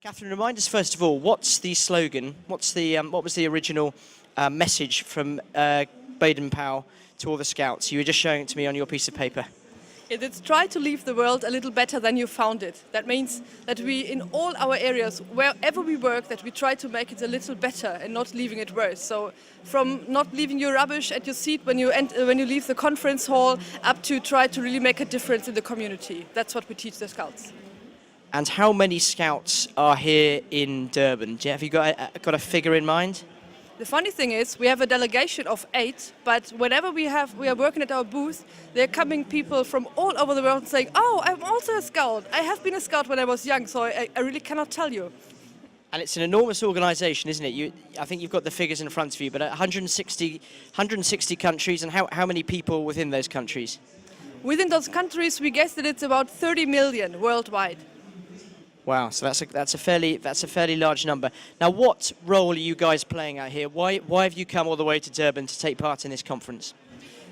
Kathrin, remind us first of all, what's the slogan? What was the original message from Baden-Powell to all the scouts? You were just showing it to me on your piece of paper. It's try to leave the world a little better than you found it. That means that we, in all our areas, wherever we work, that we try to make it a little better and not leaving it worse. So from not leaving your rubbish at your seat when you leave the conference hall, up to try to really make a difference in the community. That's what we teach the scouts. And how many scouts are here in Durban? Have you got a figure in mind? The funny thing is, we have a delegation of 8, but whenever we are working at our booth, there are coming people from all over the world saying, "Oh, I'm also a scout. I have been a scout when I was young, so I really cannot tell you." And it's an enormous organisation, isn't it? I think you've got the figures in front of you, but 160 countries, and how many people within those countries? Within those countries, we guess that it's about 30 million worldwide. Wow, so that's a fairly large number. Now, what role are you guys playing out here? Why have you come all the way to Durban to take part in this conference?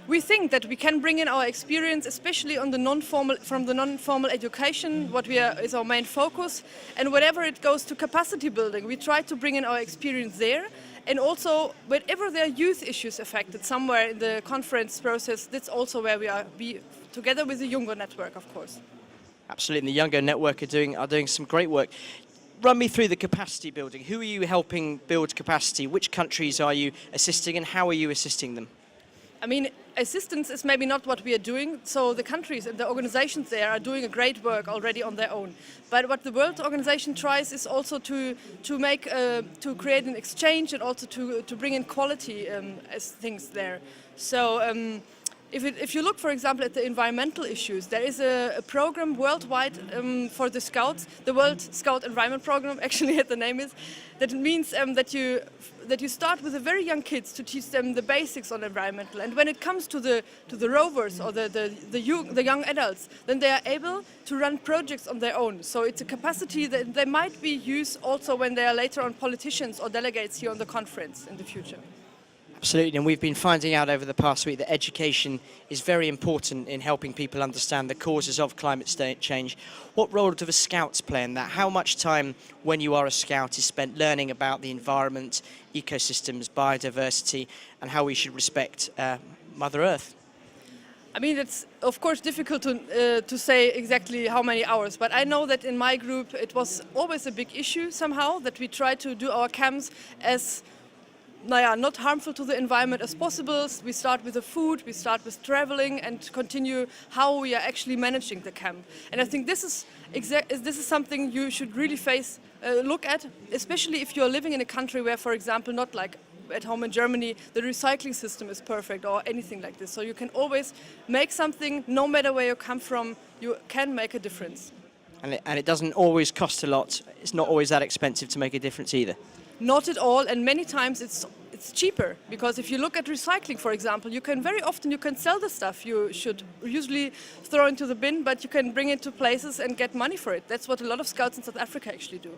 We think that we can bring in our experience, especially on the non-formal education, is our main focus, and whenever it goes to capacity building, we try to bring in our experience there. And also, whenever there are youth issues affected somewhere in the conference process, that's also where we are, together with the Younger Network, of course. Absolutely, and the Younger Network are doing some great work. Run me through the capacity building. Who are you helping build capacity? Which countries are you assisting, and how are you assisting them? I mean, assistance is maybe not what we are doing, so the countries and the organizations there are doing a great work already on their own. But what the World Organization tries is also to create an exchange and also to bring in quality as things there. So. If you look, for example, at the environmental issues, there is a program worldwide for the Scouts, the World Scout Environment Program, actually the name is. That means that you start with the very young kids to teach them the basics on environmental, and when it comes to the rovers or the young adults, then they are able to run projects on their own. So it's a capacity that they might be used also when they are later on politicians or delegates here on the conference in the future. Absolutely, and we've been finding out over the past week that education is very important in helping people understand the causes of climate change. What role do the scouts play in that? How much time when you are a scout is spent learning about the environment, ecosystems, biodiversity, and how we should respect Mother Earth? I mean, it's of course difficult to say exactly how many hours, but I know that in my group it was always a big issue somehow, that we try to do our camps as not harmful to the environment as possible. We start with the food, we start with traveling, and continue how we are actually managing the camp. And I think this is something you should really look at, especially if you are living in a country where, for example, not like at home in Germany, the recycling system is perfect or anything like this. So you can always make something, no matter where you come from, you can make a difference. And it doesn't always cost a lot. It's not always that expensive to make a difference either. Not at all, and many times it's cheaper, because if you look at recycling, for example, very often you can sell the stuff you should usually throw into the bin, but you can bring it to places and get money for it. That's what a lot of scouts in South Africa actually do.